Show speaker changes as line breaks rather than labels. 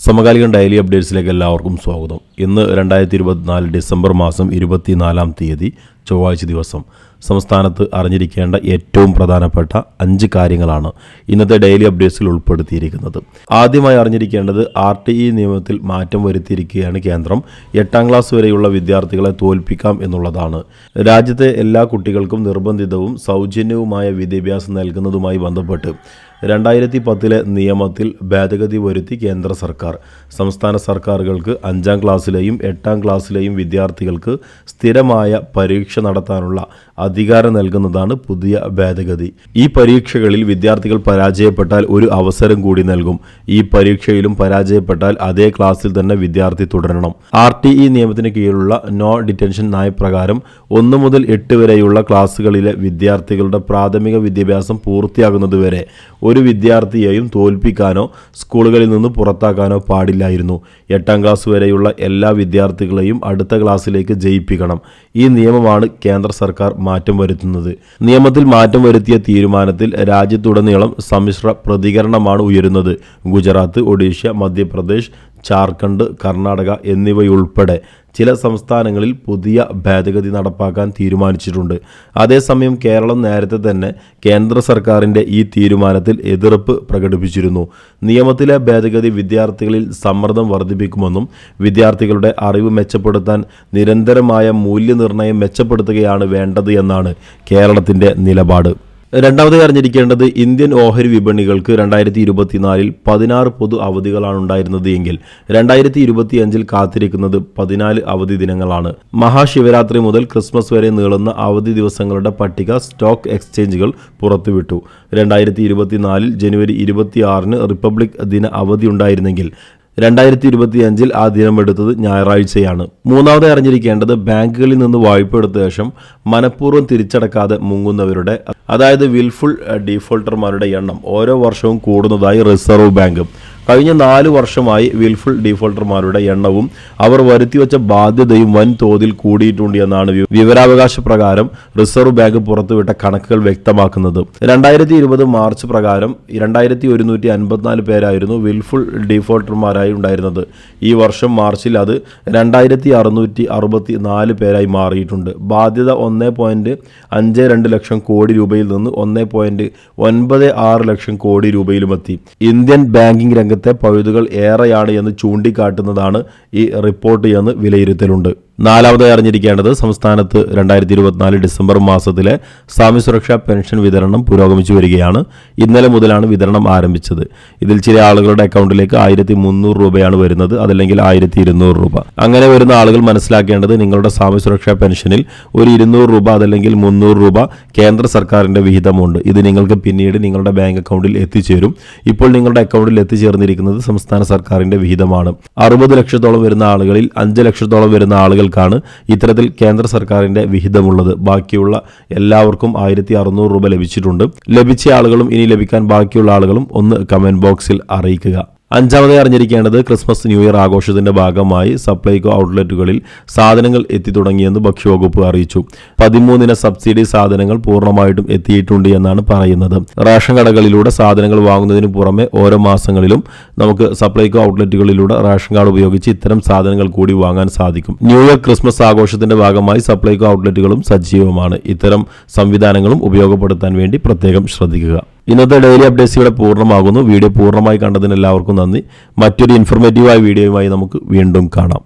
സമകാലിക ഡെയിലി അപ്ഡേറ്റ്സിലേക്ക് എല്ലാവർക്കും സ്വാഗതം. ഇന്ന് 2024 ഡിസംബർ മാസം 24-ാം തീയതി ചൊവ്വാഴ്ച ദിവസം സംസ്ഥാനത്ത് അറിഞ്ഞിരിക്കേണ്ട ഏറ്റവും പ്രധാനപ്പെട്ട 5 കാര്യങ്ങളാണ് ഇന്നത്തെ ഡെയിലി അപ്ഡേറ്റ്സിൽ ഉൾപ്പെടുത്തിയിരിക്കുന്നത്. ആദ്യമായി അറിഞ്ഞിരിക്കേണ്ടത് RTE നിയമത്തിൽ മാറ്റം വരുത്തിയിരിക്കുകയാണ് കേന്ദ്രം. 8ാം ക്ലാസ് വരെയുള്ള വിദ്യാർത്ഥികളെ തോൽപ്പിക്കാം എന്നുള്ളതാണ്. രാജ്യത്തെ എല്ലാ കുട്ടികൾക്കും നിർബന്ധിതവും സൗജന്യവുമായ വിദ്യാഭ്യാസം നൽകുന്നതുമായി ബന്ധപ്പെട്ട് 2010 നിയമത്തിൽ ഭേദഗതി വരുത്തി കേന്ദ്ര സർക്കാർ. സംസ്ഥാന സർക്കാരുകൾക്ക് 5ാം ക്ലാസ്സിലെയും 8ാം ക്ലാസ്സിലെയും വിദ്യാർത്ഥികൾക്ക് സ്ഥിരമായ പരീക്ഷ നടത്താനുള്ള അധികാരം നൽകുന്നതാണ് പുതിയ ഭേദഗതി. ഈ പരീക്ഷകളിൽ വിദ്യാർത്ഥികൾ പരാജയപ്പെട്ടാൽ ഒരു അവസരം കൂടി നൽകും. ഈ പരീക്ഷയിലും പരാജയപ്പെട്ടാൽ അതേ ക്ലാസ്സിൽ തന്നെ വിദ്യാർത്ഥി തുടരണം. RTE നിയമത്തിന് കീഴിലുള്ള നോ ഡിറ്റൻഷൻ നയപ്രകാരം 1 മുതൽ 8 വരെയുള്ള ക്ലാസ്സുകളിലെ വിദ്യാർത്ഥികളുടെ പ്രാഥമിക വിദ്യാഭ്യാസം പൂർത്തിയാകുന്നതുവരെ ഒരു വിദ്യാർത്ഥിയെയും തോൽപ്പിക്കാനോ സ്കൂളുകളിൽ നിന്ന് പുറത്താക്കാനോ പാടില്ലായിരുന്നു. 8ാം ക്ലാസ് വരെയുള്ള എല്ലാ വിദ്യാർത്ഥികളെയും അടുത്ത ക്ലാസ്സിലേക്ക് ജയിപ്പിക്കണം. ഈ നിയമമാണ് കേന്ദ്ര സർക്കാർ മാറ്റം വരുത്തുന്നത്. നിയമത്തിൽ മാറ്റം വരുത്തിയ തീരുമാനത്തിൽ രാജ്യത്തുടനീളം സമ്മിശ്ര പ്രതികരണമാണ് ഉയരുന്നത്. ഗുജറാത്ത്, ഒഡീഷ, മധ്യപ്രദേശ്, ജാർഖണ്ഡ്, കർണാടക എന്നിവയുൾപ്പെടെ ചില സംസ്ഥാനങ്ങളിൽ പുതിയ ഭേദഗതി നടപ്പാക്കാൻ തീരുമാനിച്ചിട്ടുണ്ട്. അതേസമയം കേരളം നേരത്തെ തന്നെ കേന്ദ്ര സർക്കാരിൻ്റെ ഈ തീരുമാനത്തിൽ എതിർപ്പ് പ്രകടിപ്പിച്ചിരുന്നു. നിയമത്തിലെ ഭേദഗതി വിദ്യാർത്ഥികളിൽ സമ്മർദ്ദം വർദ്ധിപ്പിക്കുമെന്നും വിദ്യാർത്ഥികളുടെ അറിവ് മെച്ചപ്പെടുത്താൻ നിരന്തരമായ മൂല്യനിർണ്ണയം മെച്ചപ്പെടുത്തുകയാണ് വേണ്ടത് എന്നാണ് കേരളത്തിൻ്റെ നിലപാട്. രണ്ടാമതായി അറിഞ്ഞിരിക്കേണ്ടത് ഇന്ത്യൻ ഓഹരി വിപണികൾക്ക് 2024 16 പൊതു അവധികളാണ് ഉണ്ടായിരുന്നത് എങ്കിൽ 2025 കാത്തിരിക്കുന്നത് 14 അവധി ദിനങ്ങളാണ്. മഹാശിവരാത്രി മുതൽ ക്രിസ്മസ് വരെ നീളുന്ന അവധി ദിവസങ്ങളുടെ പട്ടിക സ്റ്റോക്ക് എക്സ്ചേഞ്ചുകൾ പുറത്തുവിട്ടു. 2024 ജനുവരി 26 റിപ്പബ്ലിക് ദിന അവധി ഉണ്ടായിരുന്നെങ്കിൽ 2025 ആ ദിനമെടുത്തത് ഞായറാഴ്ചയാണ്. മൂന്നാമതായി അറിഞ്ഞിരിക്കേണ്ടത് ബാങ്കുകളിൽ നിന്ന് വായ്പ എടുത്ത ശേഷം മനഃപൂർവ്വം തിരിച്ചടക്കാതെ മുങ്ങുന്നവരുടെ, അതായത് വിൽഫുൾ ഡീഫോൾട്ടർമാരുടെ എണ്ണം ഓരോ വർഷവും കൂടുന്നതായി റിസർവ് ബാങ്ക്. കഴിഞ്ഞ 4 വർഷമായി വിൽഫുൾ ഡീഫോൾട്ടർമാരുടെ എണ്ണവും അവർ വരുത്തിവെച്ച ബാധ്യതയും വൻതോതിൽ കൂടിയിട്ടുണ്ട് എന്നാണ് വിവരാവകാശ പ്രകാരം റിസർവ് ബാങ്ക് പുറത്തുവിട്ട കണക്കുകൾ വ്യക്തമാക്കുന്നത്. 2020 മാർച്ച് പ്രകാരം 2154 പേരായിരുന്നു വിൽഫുൾ ഡീഫോൾട്ടർമാരായി ഉണ്ടായിരുന്നത്. ഈ വർഷം മാർച്ചിൽ അത് 2664 പേരായി മാറിയിട്ടുണ്ട്. ബാധ്യത 1.52 ലക്ഷം കോടി രൂപയിൽ നിന്ന് 1.96 ലക്ഷം കോടി രൂപയിലുമെത്തി. ഇന്ത്യൻ ബാങ്കിംഗ് രംഗത്തെ പഴുതുകൾ ഏറെയാണ് എന്ന് ചൂണ്ടിക്കാട്ടുന്നതാണ് ഈ റിപ്പോർട്ട് എന്ന് വിലയിരുത്തലുണ്ട്. നാലാമതായി അറിഞ്ഞിരിക്കേണ്ടത് സംസ്ഥാനത്ത് 2024 ഡിസംബർ മാസത്തിലെ സാമൂഹ്യ സുരക്ഷാ പെൻഷൻ വിതരണം പുരോഗമിച്ചു വരികയാണ്. ഇന്നലെ മുതലാണ് വിതരണം ആരംഭിച്ചത്. ഇതിൽ ചില ആളുകളുടെ അക്കൗണ്ടിലേക്ക് 1300 രൂപയാണ് വരുന്നത്, അതല്ലെങ്കിൽ 1200 രൂപ. അങ്ങനെ വരുന്ന ആളുകൾ മനസ്സിലാക്കേണ്ടത് നിങ്ങളുടെ സാമൂഹ്യ സുരക്ഷാ പെൻഷനിൽ ഒരു 200 രൂപ അതല്ലെങ്കിൽ 300 രൂപ കേന്ദ്ര സർക്കാരിൻ്റെ വിഹിതമുണ്ട്. ഇത് നിങ്ങൾക്ക് പിന്നീട് നിങ്ങളുടെ ബാങ്ക് അക്കൗണ്ടിൽ എത്തിച്ചേരും. ഇപ്പോൾ നിങ്ങളുടെ അക്കൗണ്ടിൽ എത്തിച്ചേർന്നിരിക്കുന്നത് സംസ്ഥാന സർക്കാരിൻ്റെ വിഹിതമാണ്. 60 ലക്ഷത്തോളം വരുന്ന ആളുകളിൽ 5 ലക്ഷത്തോളം വരുന്ന ആളുകൾ ഇത്തരത്തിൽ കേന്ദ്ര സർക്കാരിന്റെ വിഹിതമുള്ളത്. ബാക്കിയുള്ള എല്ലാവർക്കും 1600 രൂപ ലഭിച്ചിട്ടുണ്ട്. ലഭിച്ച ആളുകളും ഇനി ലഭിക്കാൻ ബാക്കിയുള്ള ആളുകളും ഒന്ന് കമന്റ് ബോക്സിൽ അറിയിക്കുക. അഞ്ചാമതായി അറിഞ്ഞിരിക്കേണ്ടത് ക്രിസ്മസ് ന്യൂ ഇയർ ആഘോഷത്തിന്റെ ഭാഗമായി സപ്ലൈകോ ഔട്ട്ലെറ്റുകളിൽ സാധനങ്ങൾ എത്തി തുടങ്ങിയെന്ന് ഭക്ഷ്യവകുപ്പ് അറിയിച്ചു. 13 സബ്സിഡി സാധനങ്ങൾ പൂർണ്ണമായിട്ടും എത്തിയിട്ടുണ്ട് എന്നാണ് പറയുന്നത്. റേഷൻ കടകളിലൂടെ സാധനങ്ങൾ വാങ്ങുന്നതിന് പുറമെ ഓരോ മാസങ്ങളിലും നമുക്ക് സപ്ലൈകോ ഔട്ട്ലെറ്റുകളിലൂടെ റേഷൻ കാർഡ് ഉപയോഗിച്ച് ഇത്തരം സാധനങ്ങൾ കൂടി വാങ്ങാൻ സാധിക്കും. ന്യൂ ഇയർ ക്രിസ്മസ് ആഘോഷത്തിന്റെ ഭാഗമായി സപ്ലൈകോ ഔട്ട്ലെറ്റുകളും സജീവമാണ്. ഇത്തരം സംവിധാനങ്ങളും ഉപയോഗപ്പെടുത്താൻ വേണ്ടി പ്രത്യേകം ശ്രദ്ധിക്കുക. ഇന്നത്തെ ഡെയിലി അപ്ഡേറ്റ്സ് ഇവിടെ പൂർണ്ണമാകുന്നു. വീഡിയോ പൂർണ്ണമായി കണ്ടതിന് എല്ലാവർക്കും നന്ദി. മറ്റൊരു ഇൻഫോർമേറ്റീവായ വീഡിയോയുമായി നമുക്ക് വീണ്ടും കാണാം.